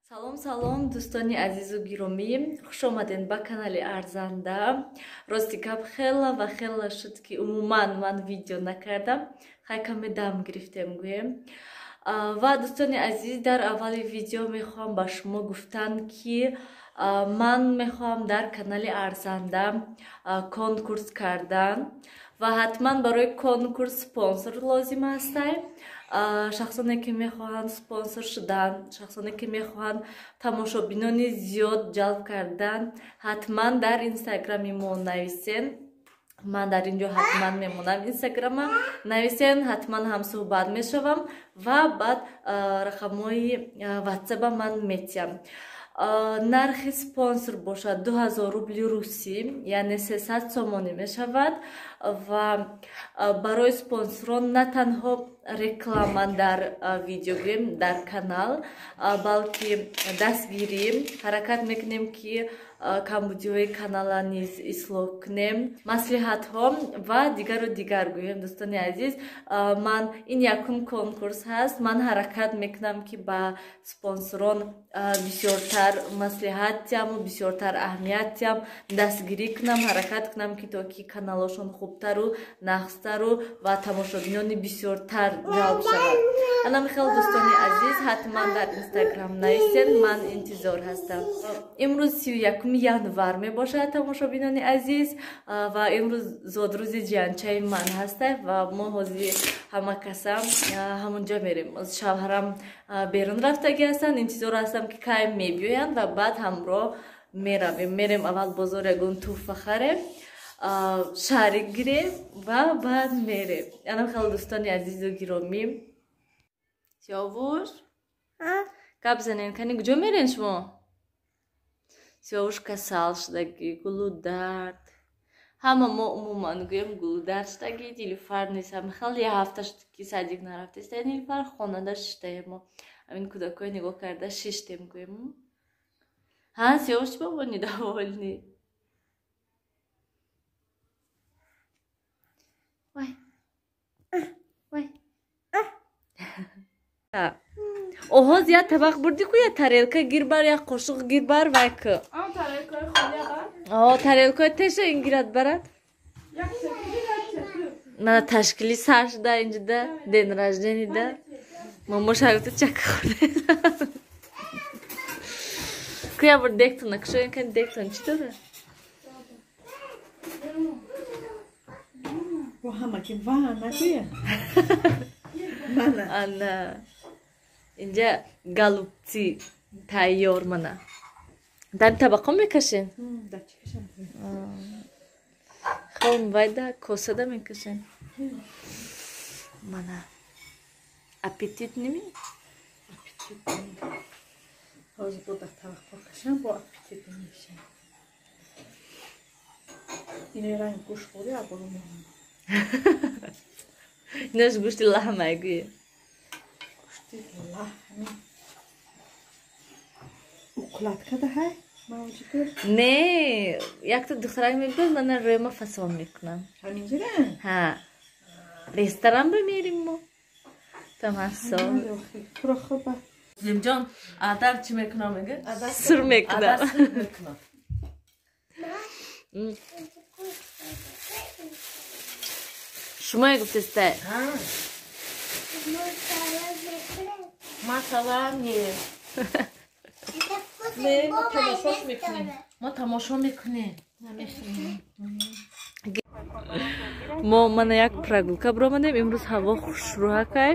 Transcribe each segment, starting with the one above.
Салом салом дӯстони азизу гиромӣ, хуш омадед ба канали Арзанда. Рости гап хела ва хела шуд ки умуман ман видео накардам. Хай каме дам гирифтем гӯем. Ва дӯстони азиз, дар аввали видео мехоҳам ба шумо гуфтан ки ман мехоҳам дар канали Арзанда конкурс кардан ва ҳатман барои конкурс спонсор лозим астай. Шахсоне ки мехоҳанд спонсор шудан, шахсоне ки мехоҳанд тамошобинони зиёд ҷалб кардан, ҳатман дар инстаграми мо нависен. Ман дар инҷо ҳатман мемонам инстаграма, нависен, ҳатман ҳамсӯҳбат мешавам ва баъд рақамҳои ватсаба ман метиҳам. Нархи спонсор бошад 2000 рубли русӣ, яъне 300 сомонӣ мешавад ва барои спонсорон на танҳо реклама дар видео гӯем, дар канал, балки дастгирӣ ҳаракат мекунем ки камбудиҳои канала низ ислоҳ кунем, маслиҳатҳо ва дигару дигар гӯем. Дӯстони азиз, ман ин якум конкурс ҳаст. Ман ҳаракат мекунам ки ба спонсорон бисёртар маслиҳат диҳам, бисёртар аҳамият диҳам, дастгирӣ кунам, ҳаракат кунам ки то ки каналошон хубтару нақстару ва тамошобинони бисёртар ҷалб шавад. Ана михел дӯстони азиз, ҳатман дар инстаграм нависен, ман интизор ҳастам. Имрӯз 31 январ мебошад тамошобинони азиз ва имрӯз зодрӯзи ҷиянчаи ман ҳаста ва мо ҳозир ҳама касам ҳамунҷа мерем. Шавҳарам берун рафтагӣ ҳастанд, интизор ҳастам ки кай мебиёянд ва баъд ҳамроҳ меравем. Мерем аввал бозор ягон туҳфа харем, шарик гирем ва баъд мерем. Ана хеле дӯстони азизу гиромӣ, Сиёвуш гап занен кани куҷо мерен шумо? Сиёвуш касал шудагӣ, гулудард. Ҳама мо умуман гӯем гулудард шудагӣ, Нилуфар нест. Хеле як ҳафта шуд ки садик нарафтаистед. Нилуфар хонада шиштаем мо. Амин кӯдакҳои нигоҳ карда шиштем гӯем. Ҳа, Сиёвуш чӣ бобони даволни? Вай. Вай. Оҳоз я табақ бурди ку я тарелка гирбар, я қошуқ гирбар вай ку. Тарелкаи холи абар. Тарелкаи теша ин гирад барад. Як чеки гирад чеки. Мана ташкили сар шуда инҷода ден ражденида. Мамо шагуфта чака хӯред. Куя бур дектона, кушо ин кани дектон чӣ дора? Бо ҳама ки ва накуя. Мана. Ана. Инҷа галупци тайёр мана. Дар табақа мекашен? Дар чӣ кашам? Хом вайда косада мекашен. Мана. Аппетит ними? Аппетит ними. Ҳозир бо дар табақа кашам, бо аппетит мешам. Ин ранг гӯш хӯри абору мон. Инаш гӯшти лаҳм айгӯе. Гӯшти лаҳм. Уқлат када ҳай? Не, якта духтарак мегӯяд мана рӯйма фасон мекунам. Ҳаминҷира? Ҳа. Ресторан бимерим мо. Тамасон. Хуро хуба. Зимҷон, адар чӣ мекунам мега? Сур мекунам. Шумо гуфтестай? Масала не. Не, мо тамошош мекунем. Мо тамошо мекунем. Мо мана як прогулка биромадем. Имрӯз ҳаво хушрӯҳакай.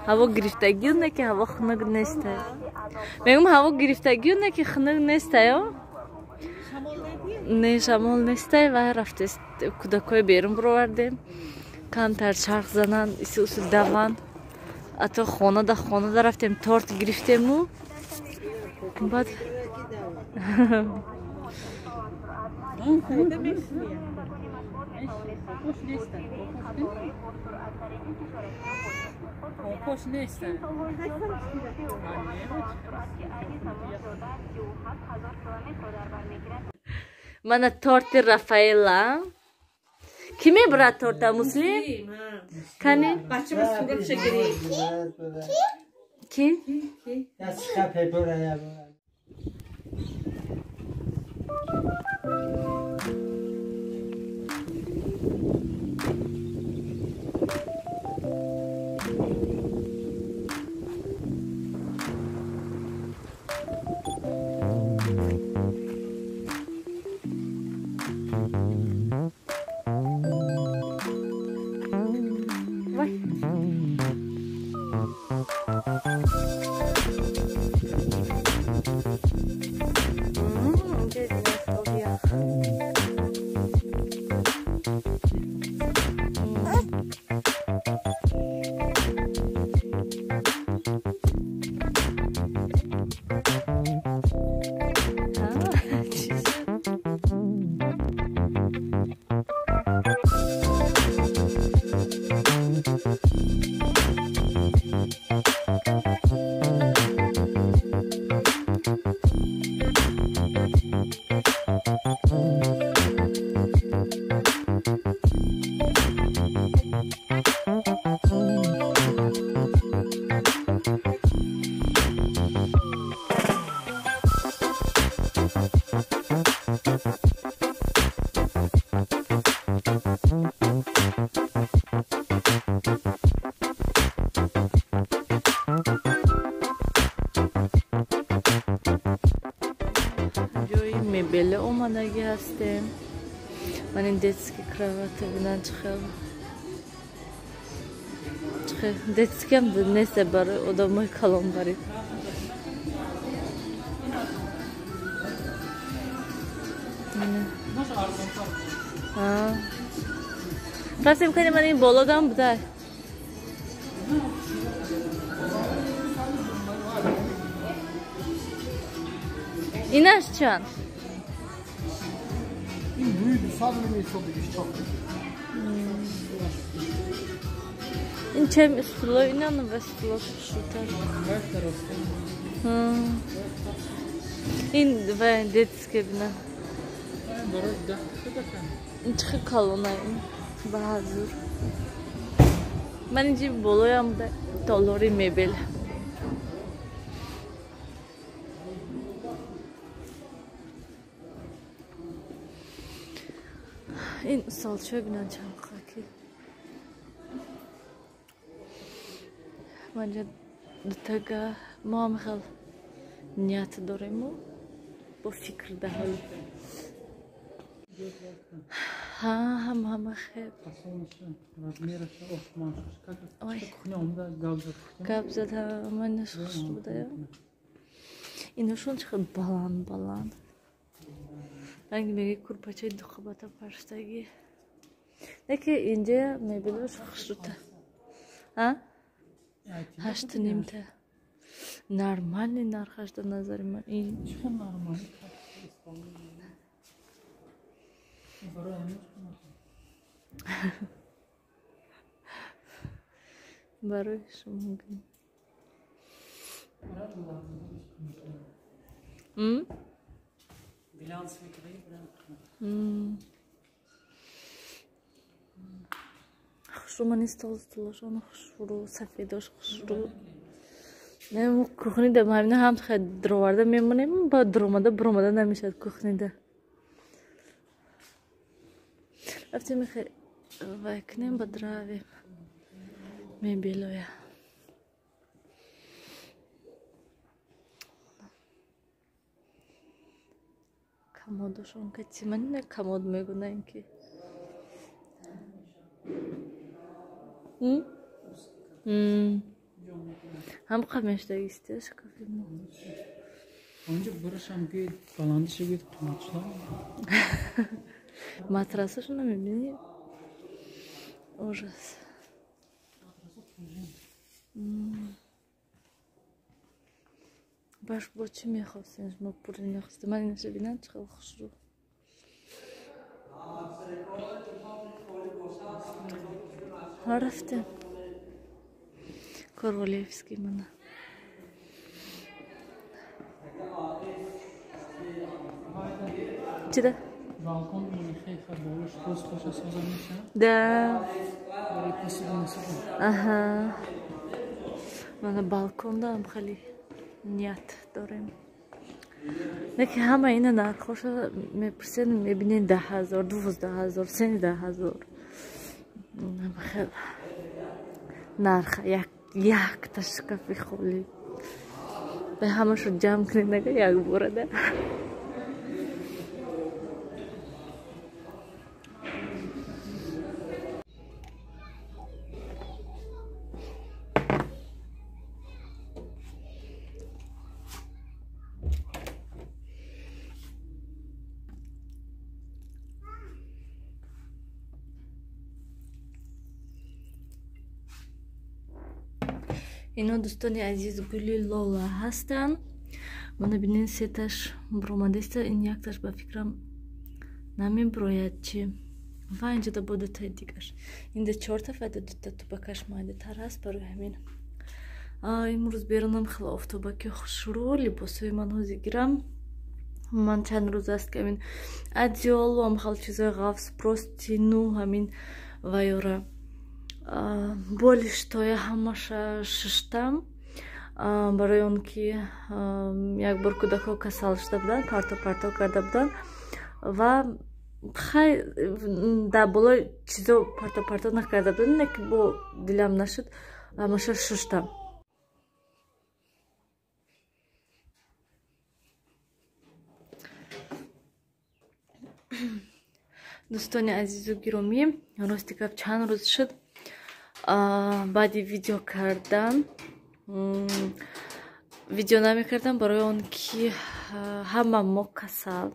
Ҳаво гирифтагӣ не ки ҳаво хунук нестай. Мегӯм ҳаво гирифтагӣ не ки хунук нестай, ё? Не, шамол нестай ва рафтест кӯдакҳои берун бировардем. Камтар чарх зананд, исусу даванд. Ато хонада рафтем, торт гирифтему. Баъд мана торти Рафаэла. Ки мебарад торта? Муслим? Кани? Бачаба сурат шагирӣ. کی؟ دست خپه برای مبله اومدگی هستیم. من این دسکی کراوات بینن چخه دسکی هم نسته برای ادامه کلام برید. رفتیم کنیم من این بالاگم بوده. اینش چند؟ این büyük sadece metroda iş çok. این چه سلو اینم و سلو شوتر. Her tarafta. این و دتسکی بینه. Burası da kadar. این چه کالونایی بازور. من اینجی بالایم ده دلاری مبل. این salça binen çankaki. Bence taga mamhal niyet doremu bu fikirde hal. Ha ham hep. Oy. Gabza da ama ne suçlu da ya. İne şun çıkıp balan. Hangi megi kurpaçayı dukabata parstagi. Ne ki ince mebeli şuxsuta. Ha? Haştınimte. Нормальный нархашта назарим. Что нормально? Барыш мгн. Bilans fikri Хшуман истолстулаш он хшуру сафедош хшуру. Nem kuxnida mamna ham drovarda memonem ba dromada nemishad kuxnida. After me vaknem ba dravi. Mebeloya. Kamodoshon katsiman ne kamod megunayin ki. Ham qameşda istiyoruz kafamı. Önce burası bir balandışı bir tutmaçlar. Matrası şuna mı bileyim? Ужас. Baş boçum yaxşısınız, mı pulun yaxşısı. Mən nəsə bilən çıxıl xuşru. Harafte. Korolevski mana. Çida? Balkon bunu xeyxə boş posta sazanmışam. Da. Böyle pasığı nasıl? Aha. Mana balkonda ham xali niyat داریم. نه که همه اینا نرخوش میپرسن میبینین 10,000 12,000 13,000 خیلی نرخ یک تشکفی خولی به همه شو جمع کنید نگه یک بورده اینا دوستانی عزیز گلی لالا هستن منو بینین سه تاش بروماده این یک تاش با فکرم نمیبروید چی و اینجا دا بوده تا دیگرش این ده 4 تا فایده 2 تا توبکش مایده تر هست برای همین امروز بیرونم خیلی افتوبکی شروع لباسوی من هزی گیرم من چند روز است که همین ادیال و هم خیلی چیزای غفص پروستینو همین وایورا болиш то я ҳамаша шиштам барои он ки як бор кӯдакҳо касал шуда буданд парто карда буданд ва дар болои чизо парто накарда буданд не ки бо дилам нашуд ҳамаша шиштам дӯстони азизу гиромӣ рости гап чанд рӯз шуд баъди видео кардан видео намекардам барои он ки ҳама мо касал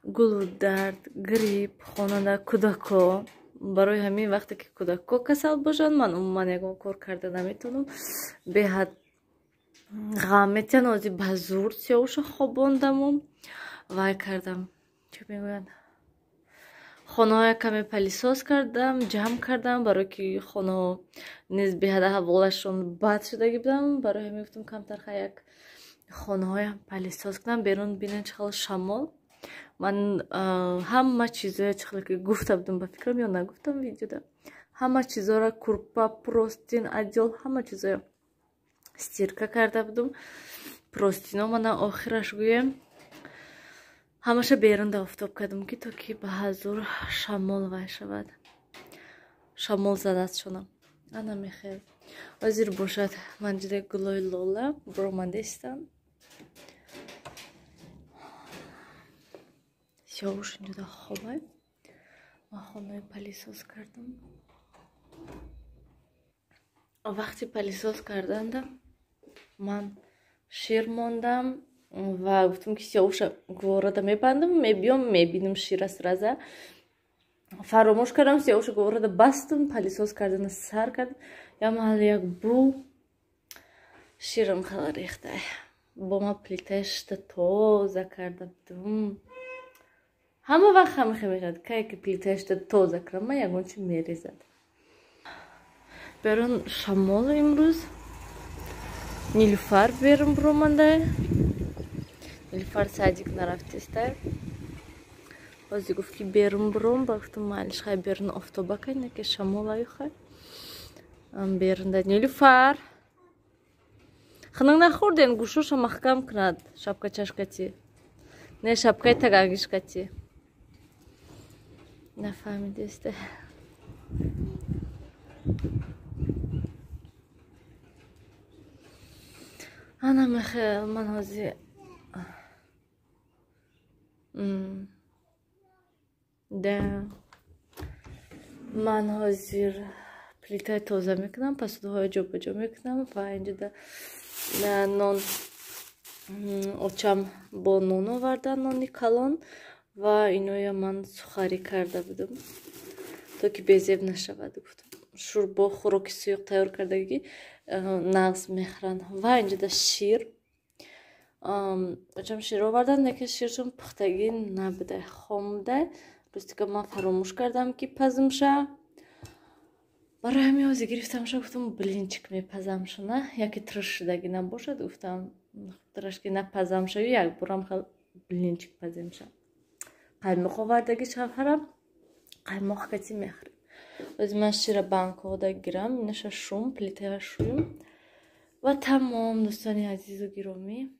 гулудард грипп хонада кӯдако барои ҳамин вақте ки кӯдако касал бошанд ман умуман ягон кор карда наметавонам беҳад ғам метиҳад ози ба зур сиёвуша хобондаму вай кардам чӣ мегӯянд хонаҳоя каме палисоз кардам ҷамъ кардам барое ки хонаҳо низ беҳада ҳаволашон бад шудаги будам барои ҳамин гуфтам камтарха як хонаҳоя палисоз кунам берун бинен чӣ хел шамол ман ҳама чизоя чӣ хеле ки гуфта будам ба фикрам ё нагуфтам видеода ҳама чизора курпа простин одеёл ҳама чизоя стирка карда будам простино мана охираш гӯем ҳамаша берунда офтоб кардам ки то ки ба ҳазур шамол вай шавад шамол задаст шонам ана мехел ҳозир бошад ман ҷуде гулои лола бромандестам сиёвуш инҷода хобай ман хонаи палисоз кардам вақти палисоз карданда ман шир мондам ва гуфтам ки сиёвуша гуворада мебандам мебиём мебинам шира сраза фаромӯш кардам сиёвуша гуворада бастам палисоз кардана сар кардам ямаҳал як бу ширам хела рехтай бо ма плитаи шита тоза карда будам ҳама вақт ҳамихе мешавад кае ки плитаи шита тоза кардам ман ягон чи мерезад берун шамол имрӯз нилуфар берун биромандай нилуфар садик нарафтестай ҳозир гуфт ки берун биром ба гуфтам майлиш хай берун офтоба кай не ки шамол аюхай берунда нилуфар ханак нахӯрден гӯшоша маҳкам кунад шапкачашкати не шапкаи тагагишкати нафаҳмидесте ана мехел ман ҳозир да ман ҳозир плитаи тоза мекунам посудаҳои ҷобаҷо мекунам ва инҷода нон очам бо нон овардан нони калон ва иноя ман сухарӣ карда будам то ки безеб нашавад гуфтам шӯрбо хӯроки суюқ тайёр кардагӣ нағз мехӯранд ва инҷода шир очам шир овардан неки ширшон пухтагӣ набудай хом будай ростика ман фаромӯш кардам ки пазимша барои ҳамин ҳозир гирифтамша гуфтам блинчик мепазамшона яке тирш шудагӣ набошад гуфтам тирашки напазамшаю як борам хел блинчик пазимша қаймоқ овардаги шавҳарам қаймоқ кати мехӯрем ҳозир ман шира банкода гирам инаша шум плитаи шуюм و تمام دوستان عزیز و گرامی